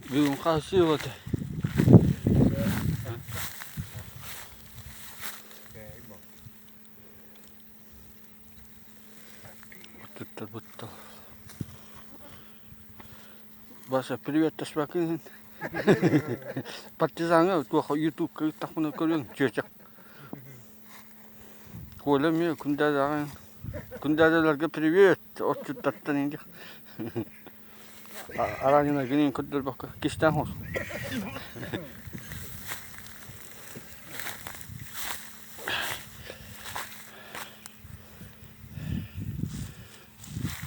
Belum kasih waktu. Betul. Bahasa привет sebagainya. Partizannya tuh YouTube kita pun kerja cecak. Kolem ya kundalarga привет. Orçut tattan ince. Aracına gelin kudur bak. Kisten olsun.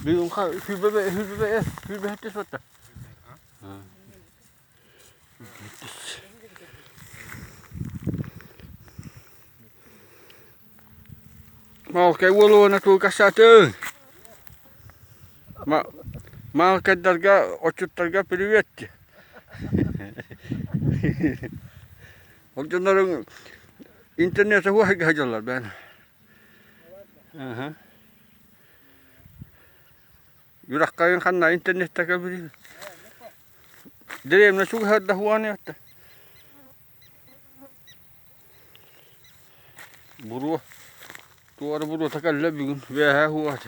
Belum kah hübe hati sota. Mau kayak wulu na tu kasatu. Mau kadarga oçutlarga привет. Onların internete hacılar ben. Yurak kayın kanna internette kabul. Direm nasıl hadda huane hatta. Buru. Tu ara buru takalla bir gün ve ha huwa.